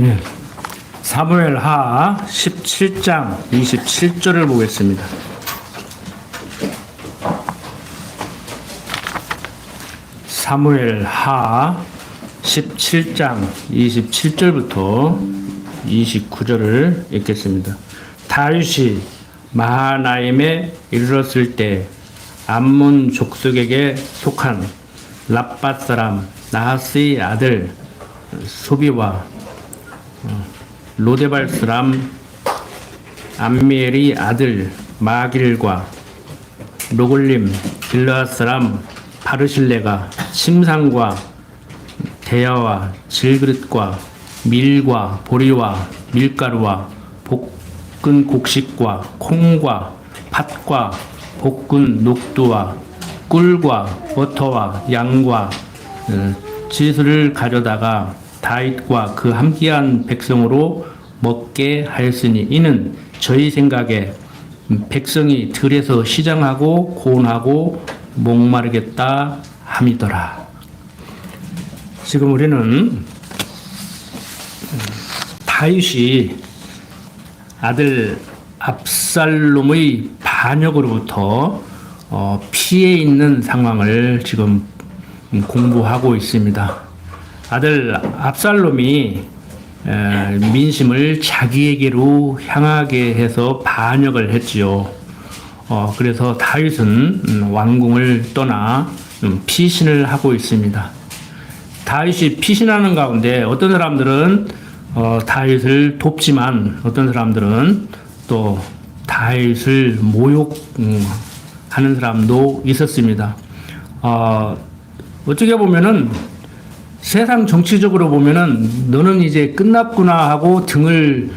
예. 사무엘하 17장 27절을 보겠습니다. 사무엘하 17장 27절부터 29절을 읽겠습니다. 다윗이 마하나임에 이르렀을 때 암몬 족속에게 속한 랍밧 사람 나하스의 아들 소비와 로데발 사람 암미엘의 아들 마길과 로골림 길르앗 사람 바르실레가 심상과 대야와 질그릇과 밀과 보리와 밀가루와 볶은 곡식과 콩과 팥과 볶은 녹두와 꿀과 버터와 양과 지수를 가져다가 다윗과 그 함께한 백성으로 먹게 하였으니 이는 저희 생각에 백성이 들에서 시장하고 고온하고 목마르겠다 함이더라. 지금 우리는 다윗이 아들 압살롬의 반역으로부터 피해 있는 상황을 지금 공부하고 있습니다. 아들 압살롬이 민심을 자기에게로 향하게 해서 반역을 했지요. 그래서 다윗은 왕궁을 떠나 피신을 하고 있습니다. 다윗이 피신하는 가운데 어떤 사람들은 다윗을 돕지만 어떤 사람들은 또 다윗을 모욕하는 사람도 있었습니다. 어떻게 보면은 세상 정치적으로 보면은 너는 이제 끝났구나 하고 등을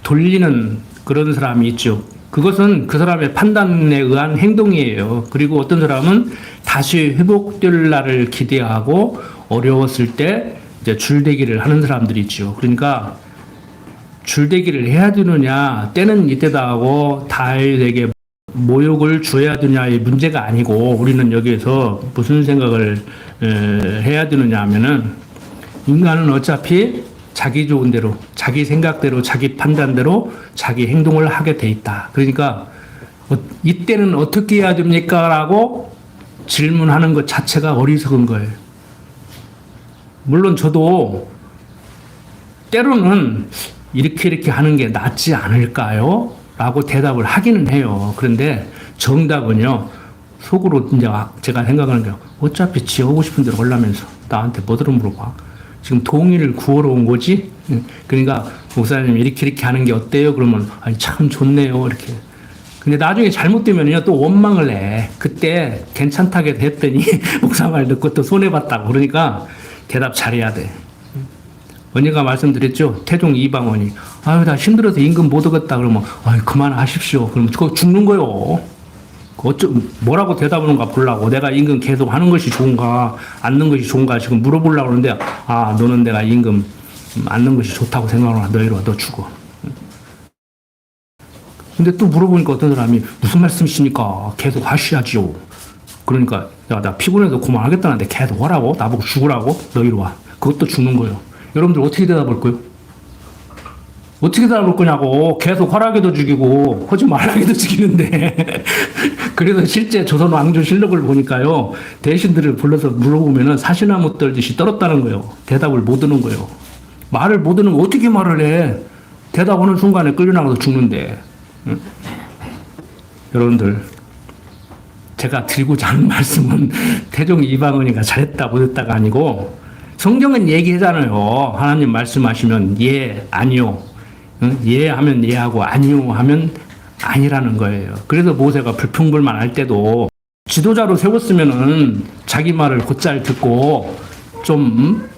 돌리는 그런 사람이 있죠. 그것은 그 사람의 판단에 의한 행동이에요. 그리고 어떤 사람은 다시 회복될 날을 기대하고 어려웠을 때 이제 줄대기를 하는 사람들이 있죠. 그러니까 줄대기를 해야 되느냐, 때는 이때다 하고 다윗에게 모욕을 줘야 되냐의 문제가 아니고 우리는 여기에서 무슨 생각을 해야 되느냐 하면은 인간은 어차피 자기 좋은 대로, 자기 생각대로, 자기 판단대로 자기 행동을 하게 돼 있다. 그러니까 이때는 어떻게 해야 됩니까? 라고 질문하는 것 자체가 어리석은 거예요. 물론 저도 때로는 이렇게 하는 게 낫지 않을까요? 라고 대답을 하기는 해요. 그런데 정답은요, 속으로 이제 제가 생각하는 게 어차피 지 하고 싶은 대로 하려면서 나한테 뭐들어 물어봐. 지금 동의를 구하러 온 거지? 그러니까 목사님 이렇게 하는 게 어때요? 그러면 아니 참 좋네요. 이렇게. 근데 나중에 잘못되면요 또 원망을 해. 그때 괜찮다게 했더니 목사 말 듣고 또 손해봤다고. 그러니까 대답 잘해야 돼. 언니가 말씀드렸죠. 태종 이방원이 아유 나 힘들어서 임금 못 얻었다 그러면 아유 그만하십시오. 그러면 그거 죽는 거요. 뭐라고 대답하는가 보려고. 내가 임금 계속 하는 것이 좋은가 앉는 것이 좋은가 지금 물어보려고 하는데 너는 내가 임금 앉는 것이 좋다고 생각하나. 너 이리 와. 너 죽어. 근데 또 물어보니까 어떤 사람이 무슨 말씀이십니까? 계속 하셔야지요. 그러니까 야, 나 피곤해서 그만하겠다는데 계속 하라고? 나보고 죽으라고? 너 이리 와. 그것도 죽는 거예요. 여러분들 어떻게 대답할 거예요? 어떻게 대답할 거냐고. 계속 하라게도 죽이고 하지 말라게도 죽이는데 그래서 실제 조선 왕조 실록을 보니까요 대신들을 불러서 물어보면은 사시나무 떨듯이 떨었다는 거예요. 대답을 못 하는 거예요. 말을 못 하는 거 어떻게 말을 해. 대답하는 순간에 끌려나가서 죽는데. 응? 여러분들 제가 드리고자 하는 말씀은 태종 이방원이가 잘했다 못했다가 아니고 성경은 얘기하잖아요. 하나님 말씀하시면 예, 아니요. 예 하면 예 하고 아니요 하면 아니라는 거예요. 그래서 모세가 불평불만 할 때도 지도자로 세웠으면은 자기 말을 곧잘 듣고 좀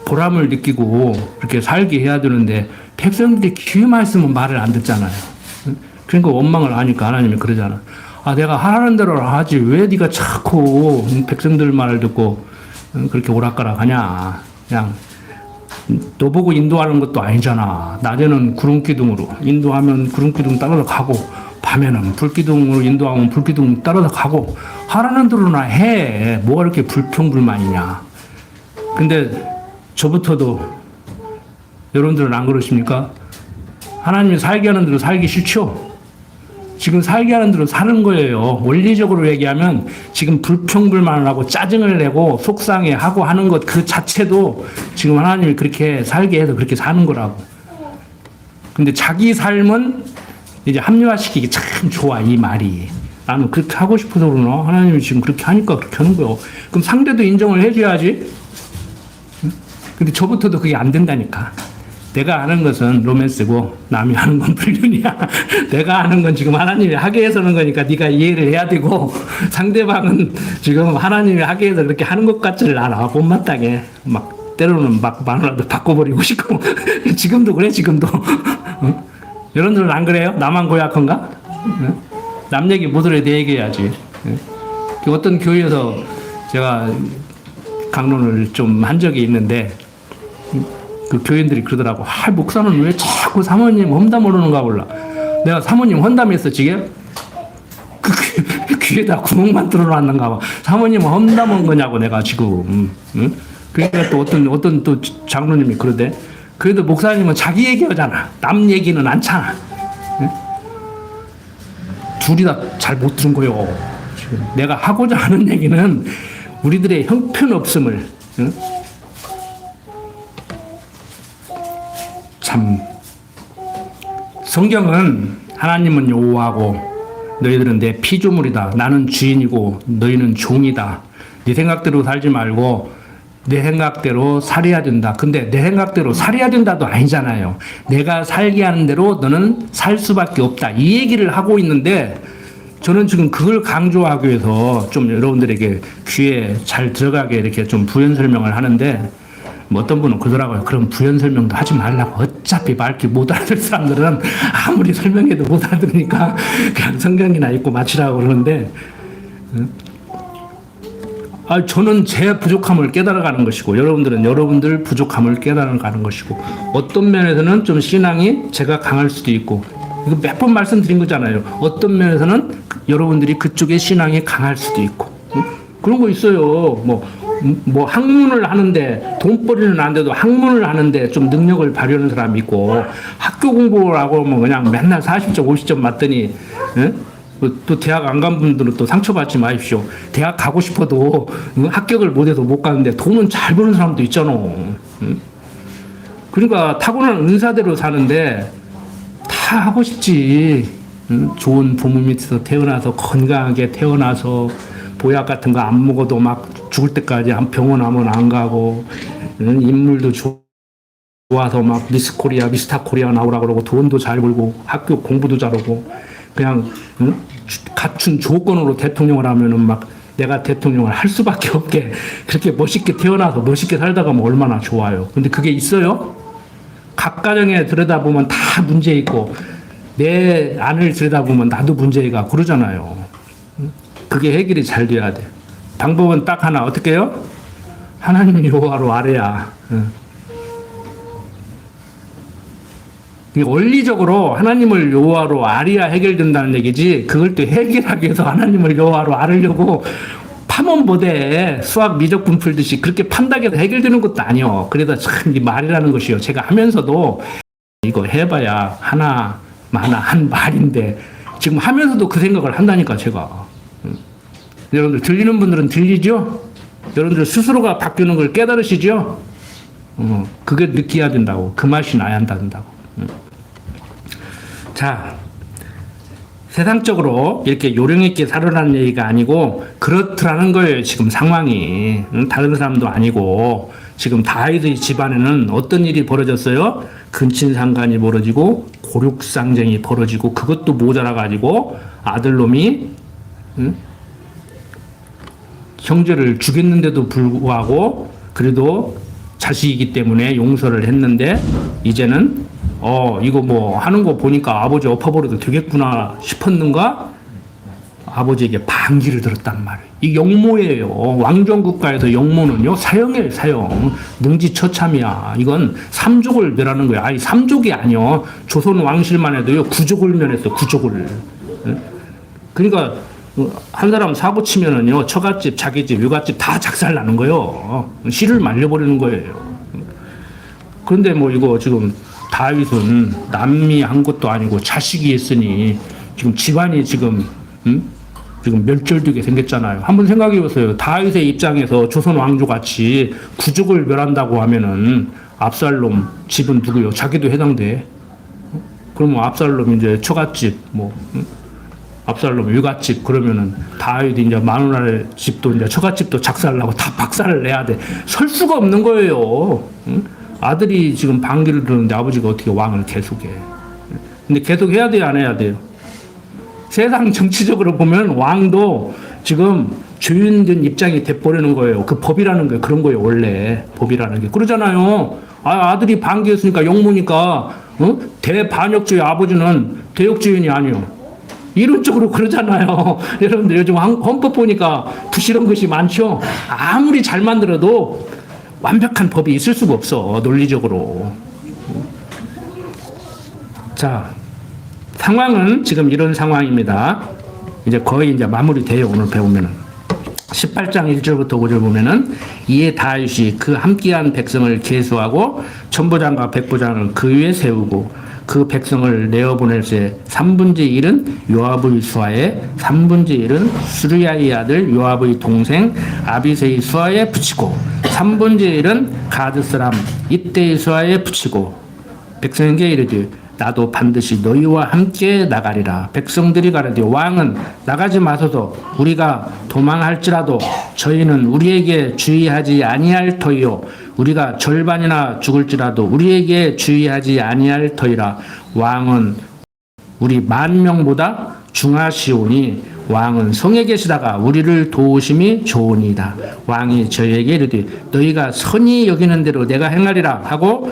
보람을 느끼고 그렇게 살게 해야 되는데 백성들이 귀에만 있으면 말을 안 듣잖아요. 그러니까 원망을 하니까 하나님이 그러잖아. 내가 하라는 대로 하지 왜 네가 자꾸 백성들 말을 듣고 그렇게 오락가락 하냐. 그냥 너 보고 인도하는 것도 아니잖아. 낮에는 구름기둥으로 인도하면 구름기둥 따라서 가고 밤에는 불기둥으로 인도하면 불기둥 따라서 가고 하라는 대로나 해. 뭐가 이렇게 불평불만이냐. 근데 저부터도 여러분들은 안 그러십니까? 하나님이 살게 하는 대로 살기 싫죠? 지금 살게 하는 대로 사는 거예요. 원리적으로 얘기하면 지금 불평불만을 하고 짜증을 내고 속상해하고 하는 것 그 자체도 지금 하나님이 그렇게 살게 해서 그렇게 사는 거라고. 근데 자기 삶은 이제 합리화시키기 참 좋아, 이 말이. 나는 그렇게 하고 싶어서 그러나? 하나님이 지금 그렇게 하니까 그렇게 하는 거예요. 그럼 상대도 인정을 해줘야지. 근데 저부터도 그게 안 된다니까. 내가 아는 것은 로맨스고 남이 하는 건 불륜이야. 내가 아는 건 지금 하나님이 하게 해서는 거니까 네가 이해를 해야 되고, 상대방은 지금 하나님이 하게 해서 그렇게 하는 것 같지를 않아. 못마땅해. 막 때로는 막 마누라도 바꿔버리고 싶고 지금도 그래, 지금도. 여러분들은 안 그래요? 나만 고약한가? 남 얘기 못 들어야 내 얘기해야지. 어떤 교회에서 제가 강론을 좀 한 적이 있는데, 그 교인들이 그러더라고. 목사는 왜 자꾸 사모님 험담 오르는가 몰라. 내가 사모님 험담했어, 지금? 귀에다 구멍만 뚫어놨는가 봐. 사모님은 험담 온 거냐고, 내가 지금. 응? 그러니까 또 어떤 또 장로님이 그러대. 그래도 목사님은 자기 얘기하잖아. 남 얘기는 않잖아. 응? 둘이 다 잘 못 들은 거요. 지금 내가 하고자 하는 얘기는 우리들의 형편없음을, 응? 참, 성경은 하나님은 여호와고 너희들은 내 피조물이다. 나는 주인이고 너희는 종이다. 네 생각대로 살지 말고 내 생각대로 살아야 된다. 근데 내 생각대로 살아야 된다도 아니잖아요. 내가 살게 하는 대로 너는 살 수밖에 없다. 이 얘기를 하고 있는데, 저는 지금 그걸 강조하기 위해서 좀 여러분들에게 귀에 잘 들어가게 이렇게 좀 부연 설명을 하는데, 뭐 어떤 분은 그러더라고요. 그럼 부연 설명도 하지 말라고. 어차피 말귀 못 알아들 사람들은 아무리 설명해도 못 알아들으니까 그냥 성경이나 읽고 마치라고 그러는데, 저는 제 부족함을 깨달아가는 것이고, 여러분들은 여러분들 부족함을 깨달아가는 것이고, 어떤 면에서는 좀 신앙이 제가 강할 수도 있고, 이거 몇 번 말씀드린 거잖아요. 어떤 면에서는 여러분들이 그쪽에 신앙이 강할 수도 있고, 그런 거 있어요. 뭐 학문을 하는데 돈벌이는 안 돼도 학문을 하는데 좀 능력을 발휘하는 사람이 있고, 학교 공부를 하고 뭐 그냥 맨날 40점 50점 맞더니, 또 대학 안 간 분들은 또 상처받지 마십시오. 대학 가고 싶어도 합격을 못해서 못 가는데 돈은 잘 버는 사람도 있잖아. 그러니까 타고난 은사대로 사는데 다 하고 싶지. 좋은 부모 밑에서 태어나서 건강하게 태어나서 보약 같은 거 안 먹어도 막 죽을 때까지 병원 안 가고, 인물도 좋아서 막 미스 코리아, 미스터 코리아 나오라 그러고 돈도 잘 벌고 학교 공부도 잘하고, 그냥 갖춘 조건으로 대통령을 하면은 막 내가 대통령을 할 수밖에 없게 그렇게 멋있게 태어나서 멋있게 살다 가면 얼마나 좋아요. 근데 그게 있어요? 각 가정에 들여다보면 다 문제 있고, 내 안을 들여다보면 나도 문제가 그러잖아요. 그게 해결이 잘 돼야 돼. 방법은 딱 하나. 어떻게 해요? 하나님 여호와로 아뢰야. 원리적으로 하나님을 여호와로 아뢰야 해결된다는 얘기지, 그걸 또 해결하기 위해서 하나님을 여호와로 아뢰려고 파문보대 수학 미적분 풀듯이 그렇게 판다고 해서 해결되는 것도 아니요. 그래서 참 이 말이라는 것이요. 제가 하면서도 이거 해봐야 하나 마나 한 말인데, 지금 하면서도 그 생각을 한다니까, 제가. 여러분들 들리는 분들은 들리죠? 여러분들 스스로가 바뀌는 걸 깨달으시죠? 그게 느껴야 된다고. 그 맛이 나야 한다고. 자, 세상적으로 이렇게 요령있게 살으라는 얘기가 아니고, 그렇더라는 거예요. 지금 상황이. 다른 사람도 아니고, 지금 다윗의 집안에는 어떤 일이 벌어졌어요? 근친상간이 벌어지고 고륙상쟁이 벌어지고, 그것도 모자라가지고 아들놈이 형제를 죽였는데도 불구하고 그래도 자식이기 때문에 용서를 했는데, 이제는 이거 뭐 하는 거 보니까 아버지 엎어버려도 되겠구나 싶었는가? 아버지에게 반기를 들었단 말이에요. 이 영모예요. 왕정국가에서 영모는요, 사형이에요, 사형. 능지처참이야. 이건 삼족을 멸하는 거야. 아니, 삼족이 아니요. 조선 왕실만 해도요, 구족을 멸했어, 구족을. 그러니까 한 사람 사고 치면은요, 처갓집, 자기 집, 유갓집 다 작살 나는 거예요. 씨를 말려버리는 거예요. 그런데 뭐 이거 지금 다윗은 남미 한 것도 아니고 자식이 있으니 지금 집안이 지금 지금 멸절되게 생겼잖아요. 한번 생각해 보세요. 다윗의 입장에서 조선 왕조 같이 부족을 멸한다고 하면은 압살롬 집은 누구요? 자기도 해당돼. 그러면 압살롬 이제 처갓집 압살롬 유갓집 그러면은 다윗이 이제 마누라의 집도 이제 처갓집도 작살나고 다 박살을 내야 돼. 설 수가 없는 거예요. 아들이 지금 반기를 드는데 아버지가 어떻게 왕을 계속해? 근데 계속 해야 돼요, 안 해야 돼요? 세상 정치적으로 보면 왕도 지금 주인된 입장이 돼버리는 거예요. 그 법이라는 게 그런 거예요, 원래. 법이라는 게. 그러잖아요. 아들이 반기였으니까 영모니까, 대반역주의 아버지는 대역주인이 아니요. 이론적으로 그러잖아요. 여러분들 요즘 헌법 보니까 부실한 것이 많죠? 아무리 잘 만들어도 완벽한 법이 있을 수가 없어, 논리적으로. 자, 상황은 지금 이런 상황입니다. 이제 거의 이제 마무리돼요, 오늘 배우면은. 18장 1절부터 5절 보면은 이에 다윗이 그 함께한 백성을 계수하고 천부장과 백부장을 그 위에 세우고 그 백성을 내어보낼 새 3분의 1은 요압의 수하에 3분의 1은 수르야의 아들 요압의 동생 아비새의 수하에 붙이고 3분의 1은 가드 사람 이때의 수하에 붙이고 백성에게 이르되 나도 반드시 너희와 함께 나가리라. 백성들이 가라되 왕은 나가지 마소서. 우리가 도망할지라도 저희는 우리에게 주의하지 아니할 터이요 우리가 절반이나 죽을지라도 우리에게 주의하지 아니할 터이라. 왕은 우리 10,000명보다 중하시오니 왕은 성에 계시다가 우리를 도우심이 좋으니이다. 왕이 저희에게 이르되 너희가 선히 여기는 대로 내가 행하리라 하고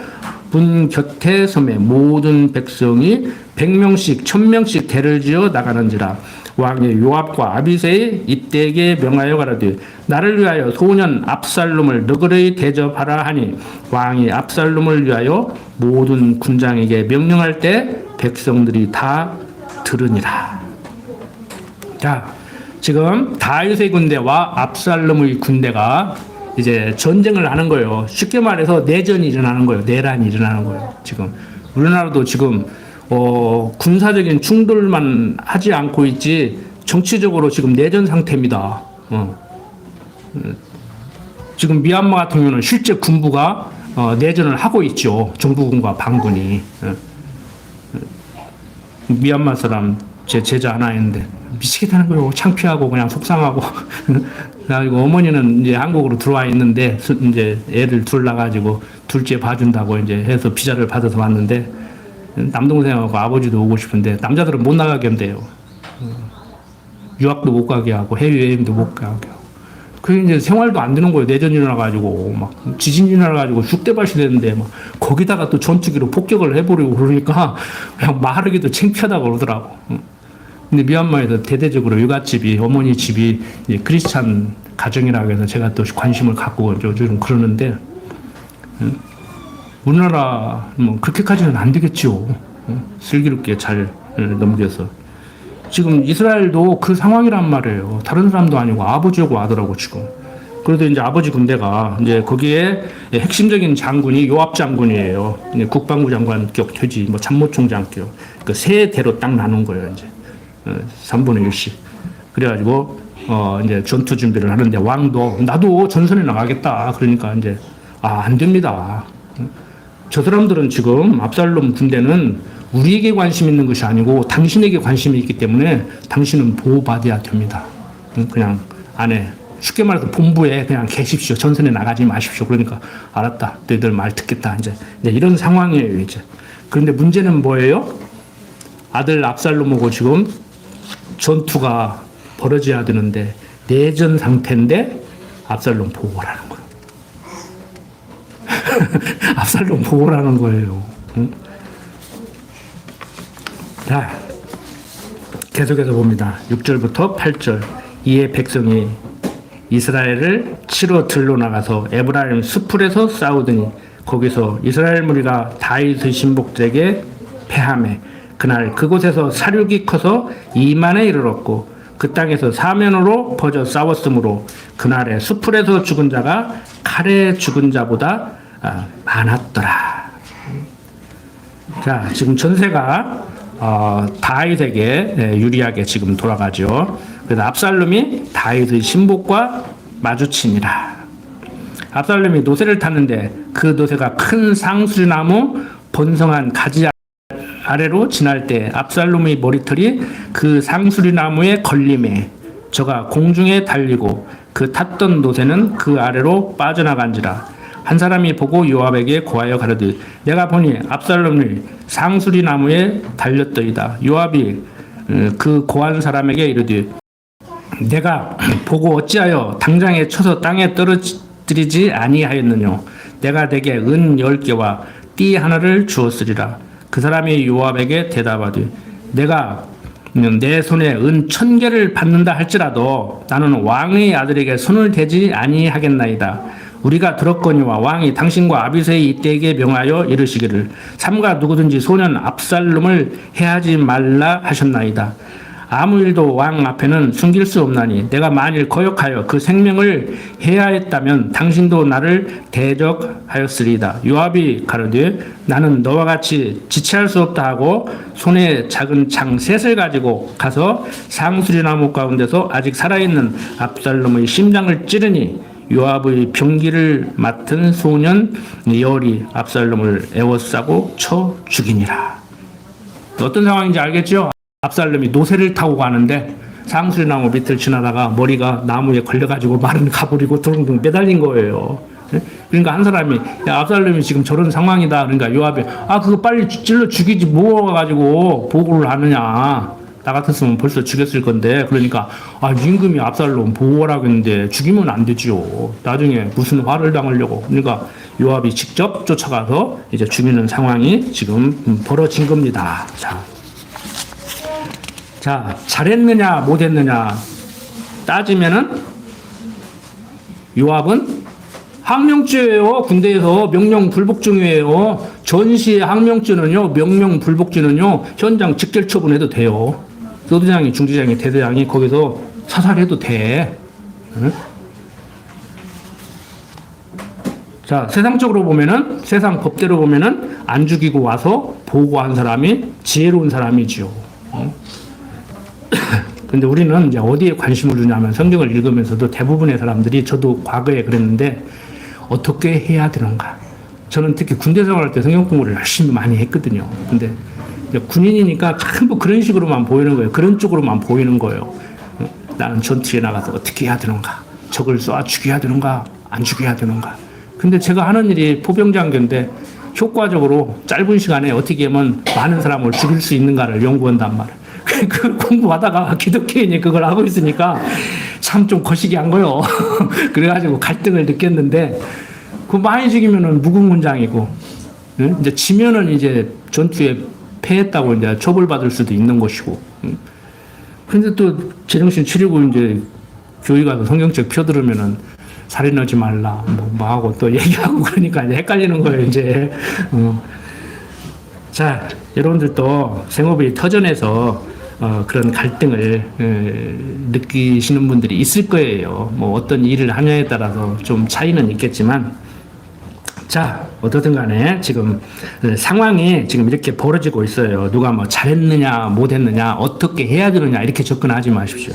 분 곁에 섬에 모든 백성이 100명씩 1000명씩 대를 지어 나가는지라. 왕의 요압과 아비새의 이때에게 명하여 가라되 나를 위하여 소년 압살롬을 너그러이 대접하라 하니 왕이 압살롬을 위하여 모든 군장에게 명령할 때 백성들이 다 들으니라. 자, 지금 다윗의 군대와 압살롬의 군대가 이제 전쟁을 하는 거예요. 쉽게 말해서 내전이 일어나는 거예요. 내란이 일어나는 거예요. 지금 우리나라도 지금 군사적인 충돌만 하지 않고 있지 정치적으로 지금 내전 상태입니다. 지금 미얀마 같은 경우는 실제 군부가 내전을 하고 있죠. 정부군과 반군이. 미얀마 사람 제 제자 하나 있는데 미치겠다는 거예요. 창피하고 그냥 속상하고. 그리고 어머니는 이제 한국으로 들어와 있는데 이제 애를 둘 나가지고 둘째 봐준다고 이제 해서 비자를 받아서 왔는데 남동생하고 아버지도 오고 싶은데 남자들은 못 나가게 한대요. 유학도 못 가게 하고 해외여행도 못 가게 하고. 그게 이제 생활도 안 되는 거예요. 내전이 일어나가지고 막 지진이 일어나가지고 쑥대밭이 되는데 막 거기다가 또 전투기로 폭격을 해버리고 그러니까 그냥 말하기도 창피하다고 그러더라고. 근데 미얀마에서 대대적으로 유가집이 어머니 집이 크리스찬 가정이라고 해서 제가 또 관심을 갖고 좀 그러는데 우리나라 뭐 그렇게까지는 안 되겠지요. 슬기롭게 잘 넘겨서 지금 이스라엘도 그 상황이란 말이에요. 다른 사람도 아니고 아버지하고 아들하고 지금. 그래도 이제 아버지 군대가 이제 거기에 핵심적인 장군이 요압 장군이에요. 국방부 장관격 퇴지, 뭐 참모총장격. 그 세 대로 딱 나눈 거예요. 이제 3분의 1씩. 그래가지고 이제 전투 준비를 하는데 왕도 나도 전선에 나가겠다. 그러니까 이제 안 됩니다. 저 사람들은 지금 압살롬 군대는 우리에게 관심 있는 것이 아니고 당신에게 관심이 있기 때문에 당신은 보호받아야 됩니다. 그냥 안에 쉽게 말해서 본부에 그냥 계십시오. 전선에 나가지 마십시오. 그러니까 알았다. 너희들 말 듣겠다. 이제 이런 상황이에요. 이제. 그런데 문제는 뭐예요? 아들 압살롬하고 지금 전투가 벌어져야 되는데 내전 상태인데 압살롬 보호라는 거예요. 압살롬 보호라는 거예요. 응? 자, 계속해서 봅니다. 6절부터 8절. 이에 백성이 이스라엘을 치러 들러 나가서 에브라임 수풀에서 싸우더니 거기서 이스라엘 무리가 다윗의 신복들에게 패하매 그날 그곳에서 사륙이 커서 2만에 이르렀고 그 땅에서 사면으로 퍼져 싸웠으므로 그날에 수풀에서 죽은 자가 칼에 죽은 자보다 많았더라. 자, 지금 전세가 다윗에게 유리하게 지금 돌아가죠. 그래서 압살롬이 다윗의 신복과 마주치니라. 압살롬이 노새를 탔는데 그 노새가 큰 상수리나무 번성한 가지 아래로 지날 때 압살롬의 머리털이 그 상수리나무에 걸림에 저가 공중에 달리고 그 탔던 노새는 그 아래로 빠져나간지라. 한 사람이 보고 요압에게 고하여 가르되 내가 보니 압살롬이 상수리나무에 달렸더이다. 요압이 그 고한 사람에게 이르되 내가 보고 어찌하여 당장에 쳐서 땅에 떨어뜨리지 아니하였느냐. 내가 내게 은 10개와 띠 하나를 주었으리라. 그 사람이 요압에게 대답하되 내가 내 손에 은 1000개를 받는다 할지라도 나는 왕의 아들에게 손을 대지 아니하겠나이다. 우리가 들었거니와 왕이 당신과 아비새의 이때에게 명하여 이르시기를 삼가 누구든지 소년 압살롬을 해하지 말라 하셨나이다. 아무 일도 왕 앞에는 숨길 수 없나니 내가 만일 거역하여 그 생명을 해하였다면 당신도 나를 대적하였으리이다. 요압이 가로되 나는 너와 같이 지체할 수 없다 하고 손에 작은 창 셋을 가지고 가서 상수리나무 가운데서 아직 살아있는 압살롬의 심장을 찌르니 요압의 병기를 맡은 소년 열이 압살롬을 에워싸고 쳐 죽이니라. 어떤 상황인지 알겠죠? 압살롬이 노새를 타고 가는데 상수리나무 밑을 지나다가 머리가 나무에 걸려가지고 말은 가버리고 둥둥 매달린 거예요. 그러니까 한 사람이 야, 압살롬이 지금 저런 상황이다. 그러니까 요압이 그거 빨리 찔러 죽이지 뭐 가지고 보고를 하느냐. 나 같았으면 벌써 죽였을 건데 그러니까 임금이 압살롬 보호하라고 했는데 죽이면 안 되지요. 나중에 무슨 화를 당하려고. 그러니까 요압이 직접 쫓아가서 이제 죽이는 상황이 지금 벌어진 겁니다. 자, 잘했느냐 못했느냐 따지면은 요압은 항명죄예요. 군대에서 명령 불복종이에요. 전시의 항명죄는요, 명령 불복죄는요, 현장 직결 처분해도 돼요. 서대장이, 중대장이, 대대장이 거기서 사살해도 돼. 응? 자, 세상적으로 보면은, 세상 법대로 보면은 안 죽이고 와서 보고한 사람이 지혜로운 사람이지요. 응? 근데 우리는 이제 어디에 관심을 두냐면 성경을 읽으면서도 대부분의 사람들이 저도 과거에 그랬는데 어떻게 해야 되는가. 저는 특히 군대 생활할 때 성경 공부를 열심히 많이 했거든요. 근데 군인이니까 전부 그런 식으로만 보이는 거예요. 그런 쪽으로만 보이는 거예요. 나는 전투에 나가서 어떻게 해야 되는가. 적을 쏴 죽여야 되는가. 안 죽여야 되는가. 근데 제가 하는 일이 포병장교인데 효과적으로 짧은 시간에 어떻게 하면 많은 사람을 죽일 수 있는가를 연구한단 말이에요. 그 공부하다가 기독교인이 그걸 하고 있으니까 참 좀 거시기 한 거요. 그래가지고 갈등을 느꼈는데, 그 많이 죽이면은 무궁문장이고, 이제 지면은 이제 전투에 패했다고 이제 처벌받을 수도 있는 것이고, 근데 또 제정신 차리고 이제 교회 가서 성경책 펴들으면은 살인하지 말라, 뭐 하고 또 얘기하고 그러니까 이제 헷갈리는 거예요, 이제. 자, 여러분들도 생업의 터전에서 그런 갈등을 느끼시는 분들이 있을 거예요. 뭐 어떤 일을 하냐에 따라서 좀 차이는 있겠지만, 자, 어떻든 간에 지금 상황이 지금 이렇게 벌어지고 있어요. 누가 뭐 잘했느냐, 못했느냐, 어떻게 해야 되느냐, 이렇게 접근하지 마십시오.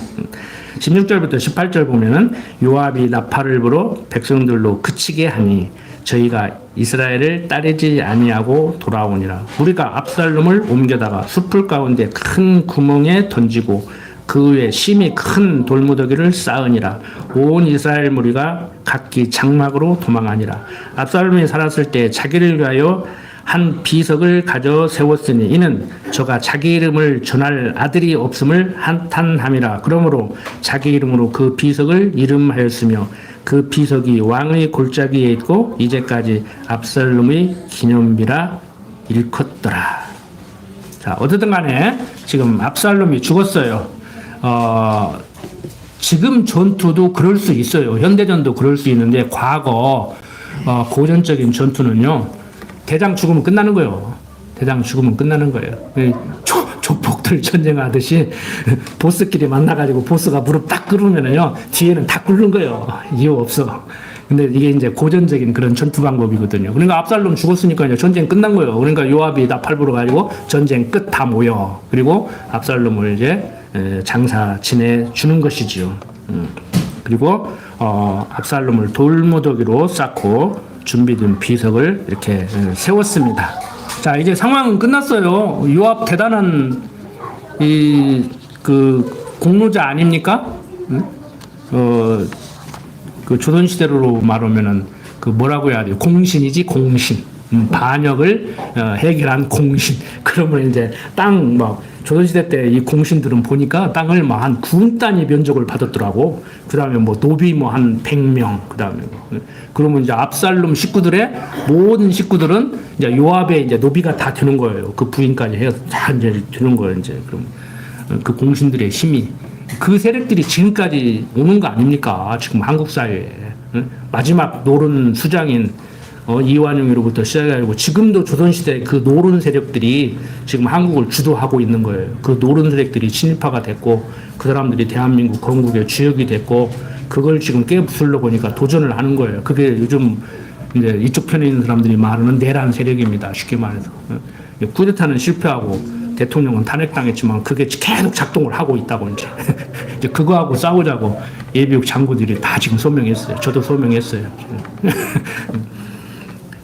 16절부터 18절 보면은 요압이 나팔을 불어 백성들로 그치게 하니 저희가 이스라엘을 따르지 아니하고 돌아오니라. 우리가 압살롬을 옮겨다가 숲을 가운데 큰 구멍에 던지고 그 위에 심히 큰 돌무더기를 쌓으니라. 온 이스라엘 무리가 각기 장막으로 도망하니라. 압살롬이 살았을 때 자기를 위하여 한 비석을 가져 세웠으니 이는 저가 자기 이름을 전할 아들이 없음을 한탄함이라. 그러므로 자기 이름으로 그 비석을 이름하였으며 그 비석이 왕의 골짜기에 있고 이제까지 압살롬의 기념비라 일컫더라. 자, 어쨌든 간에 지금 압살롬이 죽었어요. 지금 전투도 그럴 수 있어요. 현대전도 그럴 수 있는데 과거 고전적인 전투는요. 대장 죽으면 끝나는 거예요. 대장 죽으면 끝나는 거예요. 조폭들 전쟁하듯이 보스끼리 만나가지고 보스가 무릎 딱 꿇으면은요, 뒤에는 다 꿇는 거예요. 이유 없어. 근데 이게 이제 고전적인 그런 전투 방법이거든요. 그러니까 압살롬 죽었으니까 이제 전쟁 끝난 거예요. 그러니까 요압이 나팔 불어가지고 전쟁 끝 다 모여. 그리고 압살롬을 이제 장사 지내 주는 것이지요. 그리고 압살롬을 돌무더기로 쌓고 준비된 비석을 이렇게 세웠습니다. 자, 이제 상황은 끝났어요. 요압 대단한 그 공로자 아닙니까? 그 조선시대로 말하면은 그 뭐라고 해야 돼요? 공신이지, 공신. 반역을 해결한 공신. 그러면 이제 땅 조선시대 때 이 공신들은 보니까 땅을 한 9단위 면적을 받았더라고. 그 다음에 노비 한 100명. 그 다음에 그러면 이제 압살롬 식구들의 모든 식구들은 이제 요압의 이제 노비가 다 되는 거예요. 그 부인까지 해서 다 이제 되는 거예요. 이제 그럼 그 공신들의 힘이. 그 세력들이 지금까지 오는 거 아닙니까? 지금 한국 사회에. 마지막 노른 수장인 이완용으로부터 시작해가지고 지금도 조선시대 그 노른 세력들이 지금 한국을 주도하고 있는 거예요. 그 노른 세력들이 친일파가 됐고 그 사람들이 대한민국 건국의 주역이 됐고 그걸 지금 깨부수려고 보니까 도전을 하는 거예요. 그게 요즘 이제 이쪽 편에 있는 사람들이 말하는 내란 세력입니다. 쉽게 말해서. 쿠데타는 실패하고 대통령은 탄핵당했지만 그게 계속 작동을 하고 있다고 이제 그거하고 싸우자고 예비역 장군들이 다 지금 소명했어요. 저도 소명했어요.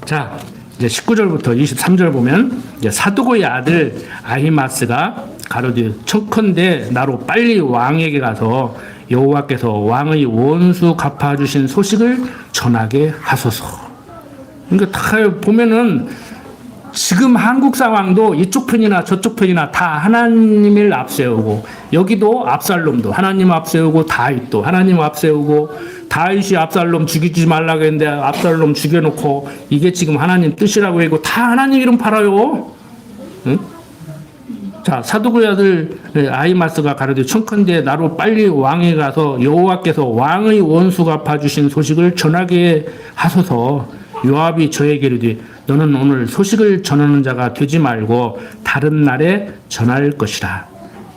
자, 이제 19절부터 23절 보면 이제 사두고의 아들 아히마스가 가로되 청컨대 나로 빨리 왕에게 가서 여호와께서 왕의 원수 갚아주신 소식을 전하게 하소서. 그러니까 다 보면은 지금 한국 상황도 이쪽 편이나 저쪽 편이나 다 하나님을 앞세우고 여기도 압살롬도 하나님 앞세우고 다윗도 하나님 앞세우고 다윗이 압살롬 죽이지 말라고 했는데 압살롬 죽여놓고 이게 지금 하나님 뜻이라고 했고 다 하나님 이름 팔아요. 응? 자, 사두고의 아들 아히마스가 가로되 청컨대 나로 빨리 왕에 가서 여호와께서 왕의 원수 갚아주신 소식을 전하게 하소서. 요압이 저에게 이르되 너는 오늘 소식을 전하는 자가 되지 말고 다른 날에 전할 것이라.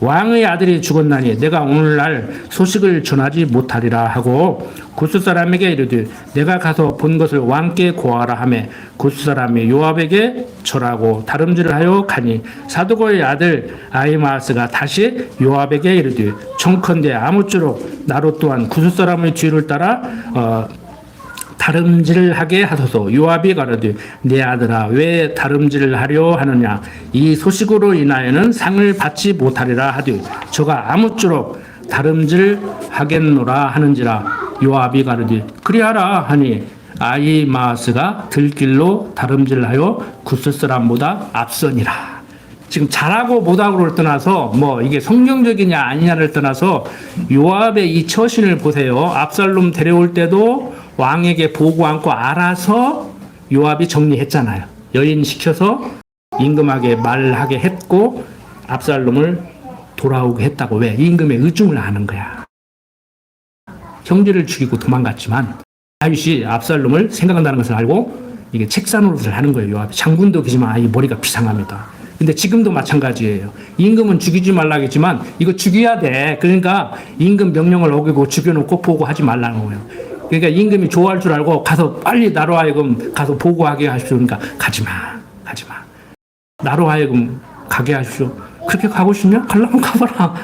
왕의 아들이 죽었나니 내가 오늘날 소식을 전하지 못하리라 하고 구스 사람에게 이르되 내가 가서 본 것을 왕께 고하라 하매 구스 사람이 요압에게 절하고 다름질을 하여 가니 사두고의 아들 아히마스가 다시 요압에게 이르되 청컨대 아무쪼록 나로 또한 구스 사람의 뒤를 따라 다름질을 하게 하소서. 요압이 가로되 내 아들아 왜 다름질을 하려 하느냐 이 소식으로 인하여는 상을 받지 못하리라 하되 저가 아무쪼록 다름질 하겠노라 하는지라. 요압이 가로되 그리하라 하니 아히마스가 들길로 다름질하여 구스 사람보다 앞서니라. 지금 잘하고 못하고를 떠나서 이게 성경적이냐 아니냐를 떠나서 요압의 이 처신을 보세요. 압살롬 데려올 때도 왕에게 보고 않고 알아서 요압이 정리했잖아요. 여인 시켜서 임금에게 말하게 했고 압살롬을 돌아오게 했다고. 왜? 임금의 의중을 아는 거야. 형제를 죽이고 도망갔지만 다윗이 압살롬을 생각한다는 것을 알고 이게 책사 노릇을 하는 거예요. 요압이. 장군도 그지만 이 머리가 비상합니다. 근데 지금도 마찬가지예요. 임금은 죽이지 말라겠지만 이거 죽여야 돼. 그러니까 임금 명령을 어기고 죽여놓고 보고하지 말라는 거예요. 그러니까 임금이 좋아할 줄 알고 가서 빨리 나로 하여금 가서 보고하게 하십시오. 그러니까 가지마. 나로 하여금 가게 하십시오. 그렇게 가고 싶냐? 가려면 가봐라.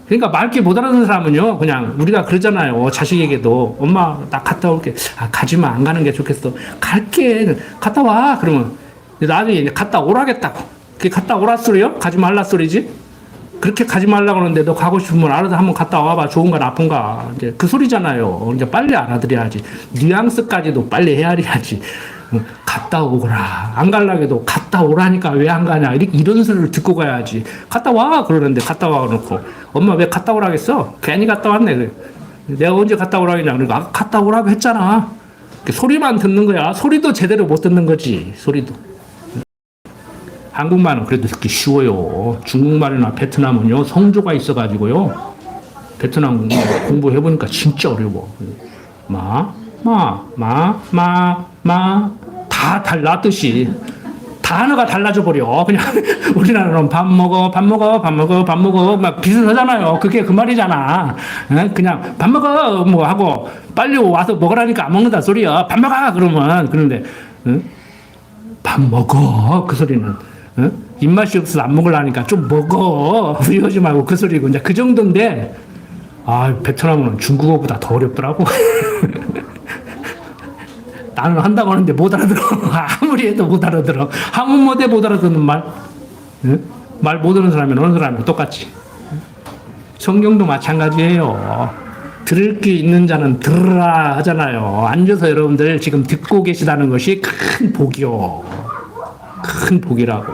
그러니까 맑게 못 알아듣는 사람은요, 그냥 우리가 그러잖아요. 자식에게도 엄마 나 갔다 올게. 가지마. 안 가는 게 좋겠어. 갈게. 갔다 와. 그러면 나중에 갔다 오라겠다고. 그게 갔다 오라 소리요? 가지 말라 소리지? 그렇게 가지 말라고 하는데 너 가고 싶으면 알아서 한번 갔다 와봐. 좋은가 나쁜가. 이제 그 소리잖아요. 이제 빨리 알아들여야지. 뉘앙스까지도 빨리 헤아려야지. 갔다 오거라. 안 갈라고 해도 갔다 오라니까 왜 안 가냐. 이런 소리를 듣고 가야지. 갔다 와. 그러는데 갔다 와 놓고 엄마 왜 갔다 오라겠어? 괜히 갔다 왔네. 내가 언제 갔다 오라겠냐. 그러니까 갔다 오라고 했잖아. 소리만 듣는 거야. 소리도 제대로 못 듣는 거지. 소리도. 한국말은 그래도 듣기 쉬워요. 중국말이나 베트남은요, 성조가 있어가지고요. 베트남 공부해보니까 진짜 어려워. 다 달라 뜻이. 다 단어가 달라져 버려. 그냥 우리나라는 밥 먹어, 밥 먹어, 밥 먹어, 밥 먹어 막 비슷하잖아요. 그게 그 말이잖아. 그냥 밥 먹어 뭐 하고 빨리 와서 먹으라니까 안 먹는다 소리야. 밥 먹어 그러면 그런데 밥 먹어 그 소리는 입맛이 없어서 안 먹으려니까 좀 먹어 이러지 말고 그 소리고 이제 그 정도인데 베트남어는 중국어보다 더 어렵더라고. 나는 한다고 하는데 못 알아들어. 아무리 해도 못 알아들어. 한문 못해 못 알아듣는 말. 말 못 듣는 사람이 어느 사람이 똑같지. 성경도 마찬가지예요. 들을 게 있는 자는 들으라 하잖아요. 앉아서 여러분들 지금 듣고 계시다는 것이 큰 복이요. 큰 복이라고.